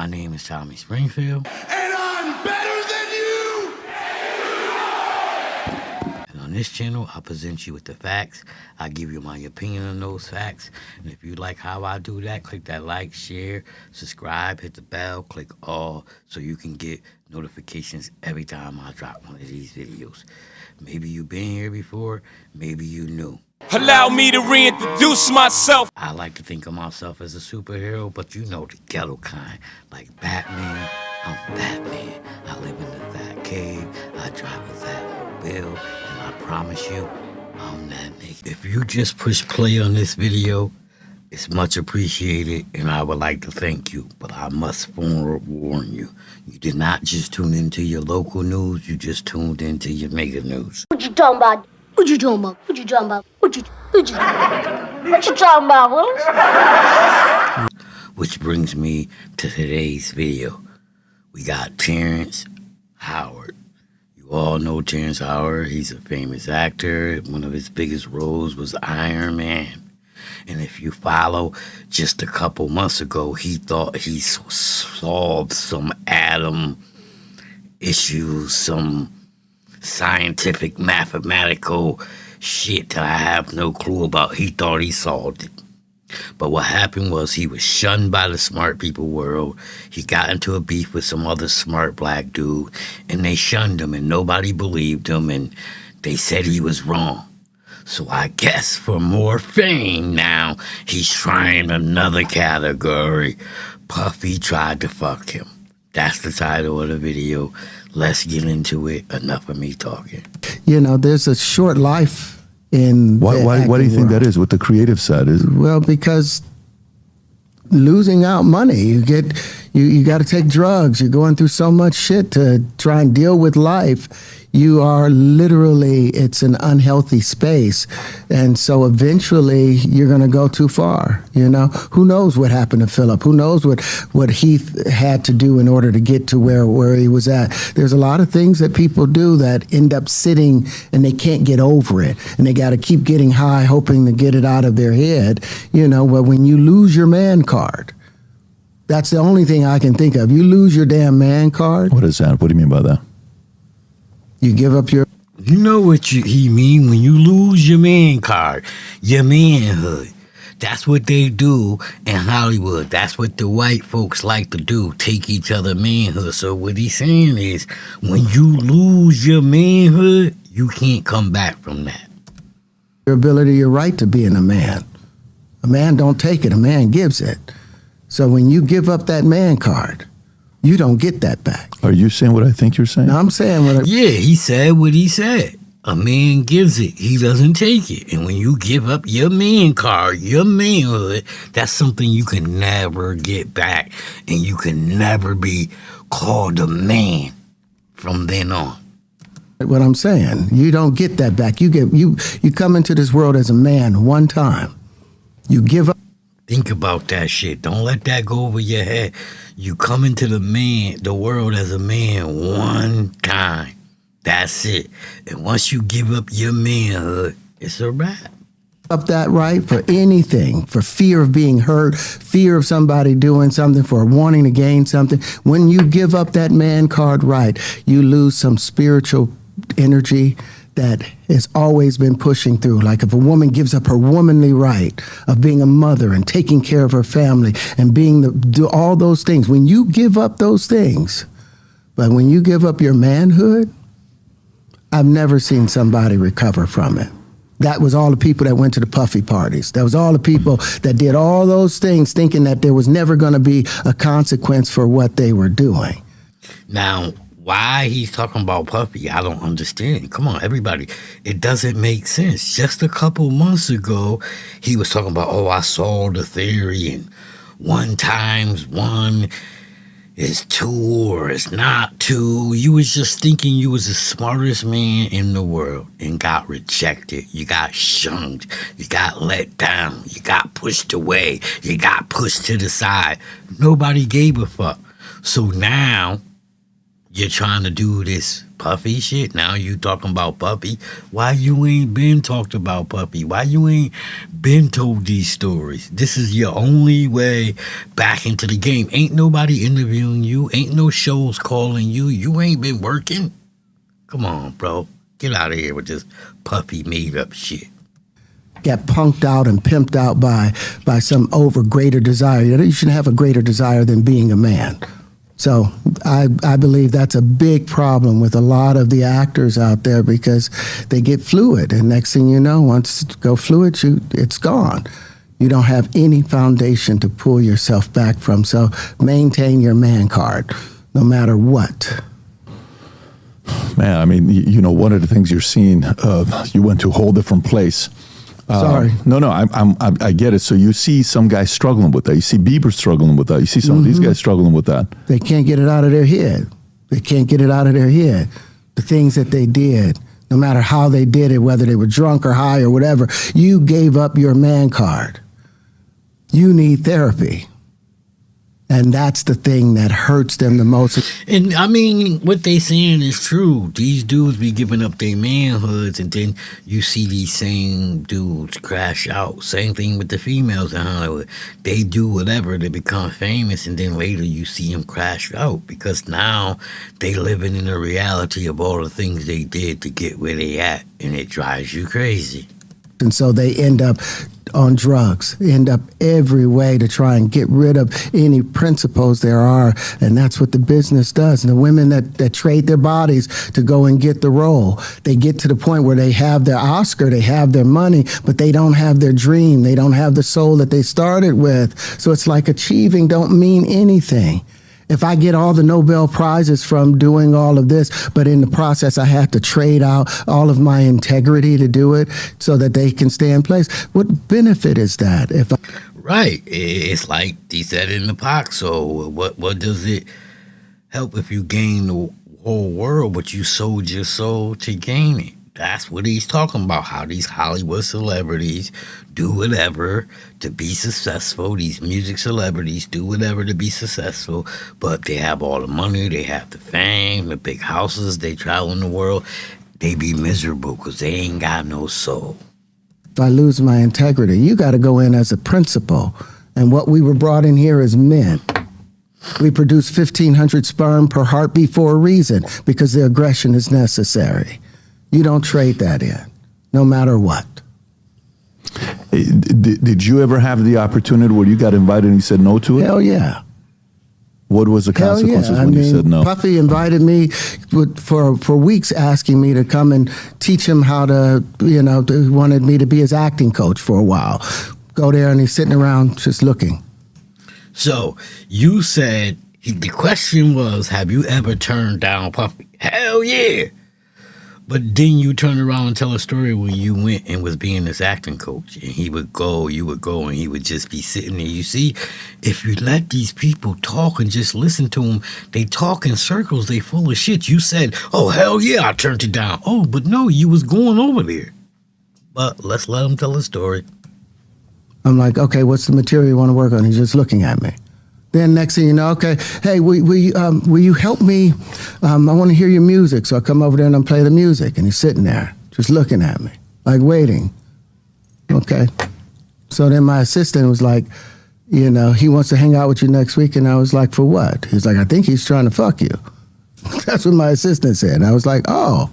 My name is Tommy Springfield. And I'm better than you! And on this channel, I present you with the facts. I give you my opinion on those facts. And if you like how I do that, click that like, share, subscribe, hit the bell, click all so you can get notifications every time I drop one of these videos. Maybe you've been here before, maybe you new. Allow me to reintroduce myself. I like to think of myself as a superhero, but you know the ghetto kind. Like Batman, I'm Batman. I live in the Bat Cave. I drive a Batmobile, and I promise you, I'm that nigga. If you just push play on this video, it's much appreciated, and I would like to thank you. But I must forewarn you, you did not just tune into your local news, you just tuned into your mega news. What you talking about? What you talking about? What you talking about? What you talking about, Willis? Which brings me to today's video. We got Terrence Howard. You all know Terrence Howard. He's a famous actor. One of his biggest roles was Iron Man. And if you follow, just a couple months ago, he thought he solved some atom issues, some scientific, mathematical shit that I have no clue about. He thought he solved it. But what happened was he was shunned by the smart people world. He got into a beef with some other smart black dude, and they shunned him, and nobody believed him, and they said he was wrong. So I guess for more fame now, he's trying another category. Puffy tried to fuck him. That's the title of the video. Let's get into it. Enough of me talking. You know, there's a short life in Why do you think that is? What the creative side is? Well, because losing out money, you got to take drugs. You're going through so much shit to try and deal with life. You are literally, it's an unhealthy space. And so eventually you're going to go too far. You know, who knows what happened to Philip? Who knows what Heath had to do in order to get to where he was at? There's a lot of things that people do that end up sitting and they can't get over it. And they got to keep getting high, hoping to get it out of their head. You know, but when you lose your man card, that's the only thing I can think of. You lose your damn man card. What is that? What do you mean by that? You give up your... You know what he mean when you lose your man card, your manhood. That's what they do in Hollywood. That's what the white folks like to do, take each other manhood. So what he's saying is, when you lose your manhood, you can't come back from that. Your ability, your right to being a man. A man don't take it, a man gives it. So when you give up that man card, you don't get that back. Are you saying what I think you're saying? No, I'm saying what Yeah, he said what he said. A man gives it, he doesn't take it. And when you give up your man card, your manhood, that's something you can never get back. And you can never be called a man from then on. What I'm saying, you don't get that back. You come into this world as a man one time. You give up. Think about that shit. Don't let that go over your head. You come into the world as a man one time. That's it. And once you give up your manhood, it's a wrap. Up that right for anything, for fear of being hurt, fear of somebody doing something, for wanting to gain something. When you give up that man card right, you lose some spiritual energy that has always been pushing through. Like if a woman gives up her womanly right of being a mother and taking care of her family and do all those things, when you give up those things, but when you give up your manhood, I've never seen somebody recover from it. That was all the people that went to the Puffy parties. That was all the people that did all those things thinking that there was never going to be a consequence for what they were doing. Now, why he's talking about Puffy, I don't understand. Come on, everybody. It doesn't make sense. Just a couple months ago, he was talking about, I saw the theory, and 1 times 1 is 2 or it's not 2. You was just thinking you was the smartest man in the world and got rejected. You got shunned. You got let down. You got pushed away. You got pushed to the side. Nobody gave a fuck. So now you're trying to do this Puffy shit. Now you talking about Puffy. Why you ain't been talked about Puffy? Why you ain't been told these stories? This is your only way back into the game. Ain't nobody interviewing you. Ain't no shows calling you. You ain't been working. Come on, bro. Get out of here with this Puffy made up shit. Get punked out and pimped out by some greater desire. You shouldn't have a greater desire than being a man. So I believe that's a big problem with a lot of the actors out there because they get fluid. And next thing you know, once you go fluid, it's gone. You don't have any foundation to pull yourself back from. So maintain your man card, no matter what. Man, I mean, you know, one of the things you're seeing, you went to a whole different place. Sorry. No, I get it. So you see some guys struggling with that. You see Bieber struggling with that. You see some of these guys struggling with that. They can't get it out of their head. They can't get it out of their head. The things that they did, no matter how they did it, whether they were drunk or high or whatever, you gave up your man card. You need therapy. And that's the thing that hurts them the most. And I mean, what they saying is true. These dudes be giving up their manhoods, and then you see these same dudes crash out. Same thing with the females in Hollywood. They do whatever to become famous, and then later you see them crash out because now they living in the reality of all the things they did to get where they at, and it drives you crazy. And so they end up on drugs, end up every way to try and get rid of any principles there are. And that's what the business does. And the women that trade their bodies to go and get the role, they get to the point where they have their Oscar, they have their money, but they don't have their dream. They don't have the soul that they started with. So it's like achieving don't mean anything. If I get all the Nobel Prizes from doing all of this, but in the process I have to trade out all of my integrity to do it so that they can stay in place, what benefit is that? Right. It's like he said in the Pac. So what does it help if you gain the whole world, but you sold your soul to gain it? That's what he's talking about, how these Hollywood celebrities do whatever to be successful. These music celebrities do whatever to be successful, but they have all the money, they have the fame, the big houses, they travel in the world. They be miserable because they ain't got no soul. If I lose my integrity, you got to go in as a principal. And what we were brought in here as men. We produce 1,500 sperm per heartbeat for a reason, because the aggression is necessary. You don't trade that in, no matter what. Did you ever have the opportunity where you got invited and you said no to it? Hell yeah. What was the consequences when you said no? Puffy invited me for weeks, asking me to come and teach him how to, wanted me to be his acting coach for a while. Go there and he's sitting around just looking. So you said, the question was, have you ever turned down Puffy? Hell yeah. But then you turn around and tell a story where you went and was being this acting coach, and he would go, you would go, and he would just be sitting there. You see, if you let these people talk and just listen to them, they talk in circles, they full of shit. You said, oh, hell yeah, I turned it down. Oh, but no, you was going over there. But let's let him tell a story. I'm like, okay, what's the material you want to work on? He's just looking at me. Then next thing you know, okay, hey, will you help me? I want to hear your music. So I come over there and I play the music. And he's sitting there just looking at me, like waiting. Okay. So then my assistant was like, he wants to hang out with you next week. And I was like, for what? He's like, I think he's trying to fuck you. That's what my assistant said. And I was like, oh,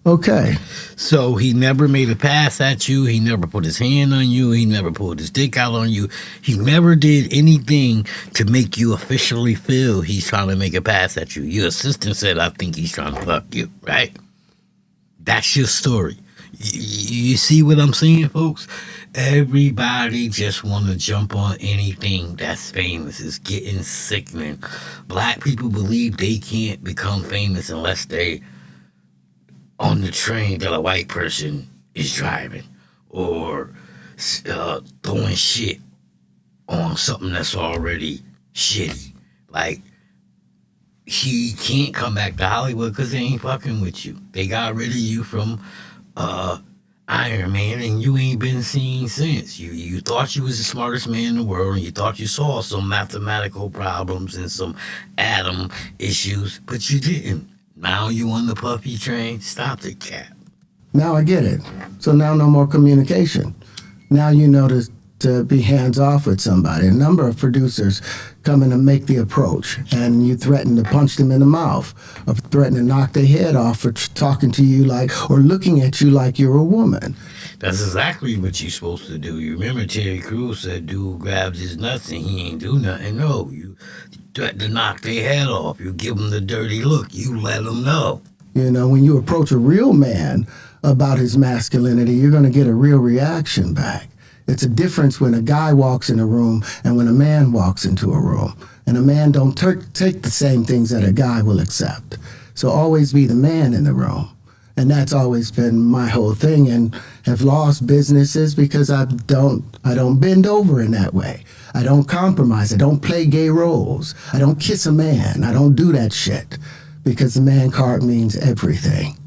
okay. So he never made a pass at you. He never put his hand on you. He never pulled his dick out on you. He never did anything to make you officially feel he's trying to make a pass at you. Your assistant said, I think he's trying to fuck you, right? That's your story. You see what I'm saying, folks? Everybody just want to jump on anything that's famous. It's getting sickening. Black people believe they can't become famous unless they on the train that a white person is driving, or throwing shit on something that's already shitty. Like, he can't come back to Hollywood because they ain't fucking with you. They got rid of you from Iron Man, and you ain't been seen since. You thought you was the smartest man in the world, and you thought you saw some mathematical problems and some atom issues, but you didn't. Now you on the puffy train. Stop the cap. Now I get it. So now no more communication. Now you know to be hands off with somebody. A number of producers come in and make the approach, and you threaten to punch them in the mouth, or threaten to knock their head off for talking to you like, or looking at you like you're a woman. That's exactly what you're supposed to do. You remember Terry Crews said, dude grabs his nuts and he ain't do nothing. No, you threaten to knock their head off. You give them the dirty look. You let them know. You know, when you approach a real man about his masculinity, you're going to get a real reaction back. It's a difference when a guy walks in a room and when a man walks into a room. And a man don't take the same things that a guy will accept. So always be the man in the room. And that's always been my whole thing, and have lost businesses because I don't bend over in that way. I don't compromise. I don't play gay roles. I don't kiss a man. I don't do that shit because the man card means everything.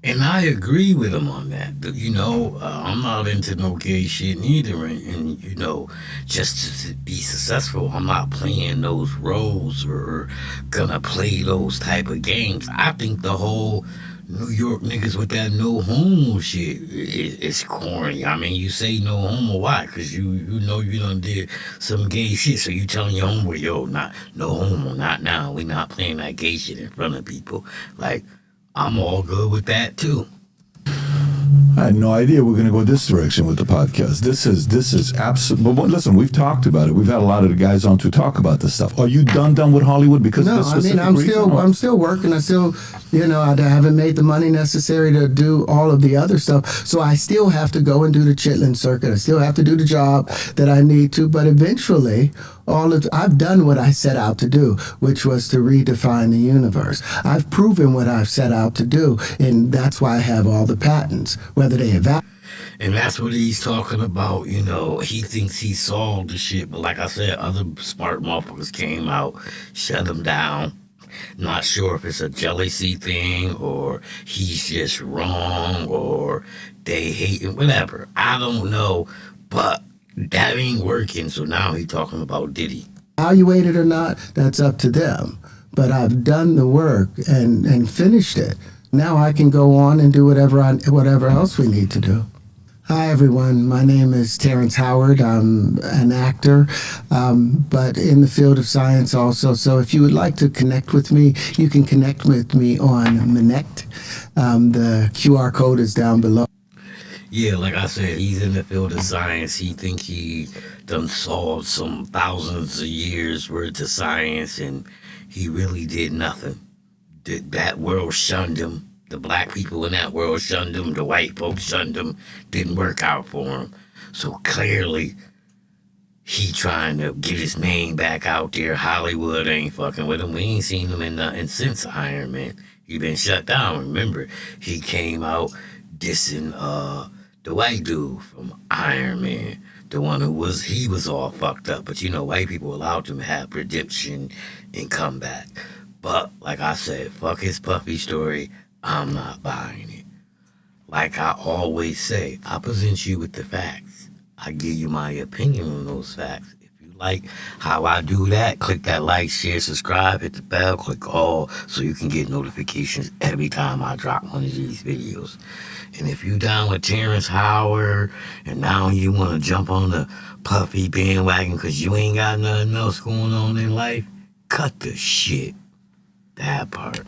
And I agree with him on that. You know, I'm not into no gay shit neither. And, you know, just to be successful, I'm not playing those roles or gonna play those type of games. I think the whole New York niggas with that no homo shit is corny. I mean, you say no homo, why? Because you know you done did some gay shit. So you telling your homo, yo, not no homo, not now. We not playing that gay shit in front of people. Like, I'm all good with that too. I had no idea we're going to go this direction with the podcast. This is absolute. But listen, we've talked about it. We've had a lot of the guys on to talk about this stuff. Are you done with Hollywood because no, of this I mean, I'm still working. I still, you know, I haven't made the money necessary to do all of the other stuff. So I still have to go and do the chitlin circuit. I still have to do the job that I need to. But eventually, I've done what I set out to do, which was to redefine the universe. I've proven what I've set out to do, and that's why I have all the patents, whether they evaluate. And that's what he's talking about, you know. He thinks he solved the shit, but like I said, other smart motherfuckers came out, shut him down. Not sure if it's a jealousy thing or he's just wrong or they hate him, whatever. I don't know, but that ain't working. So now he's talking about Diddy. Evaluate it or not, that's up to them. But I've done the work and finished it. Now I can go on and do whatever else we need to do. Hi, everyone. My name is Terrence Howard. I'm an actor, but in the field of science also. So if you would like to connect with me, you can connect with me on Minect. The QR code is down below. Yeah, like I said, he's in the field of science. He think he done solved some thousands of years worth of science, and he really did nothing. That world shunned him. The black people in that world shunned him. The white folks shunned him. Didn't work out for him. So clearly, he trying to get his name back out there. Hollywood ain't fucking with him. We ain't seen him in nothing since Iron Man. He been shut down. Remember, he came out dissing the white dude from Iron Man. The one who was all fucked up. But you know, white people allowed him to have redemption and come back. But like I said, fuck his puffy story. I'm not buying it. Like I always say, I present you with the facts. I give you my opinion on those facts. If you like how I do that, click that like, share, subscribe, hit the bell, click all so you can get notifications every time I drop one of these videos. And if you down with Terrence Howard and now you want to jump on the puffy bandwagon because you ain't got nothing else going on in life, cut the shit. That part.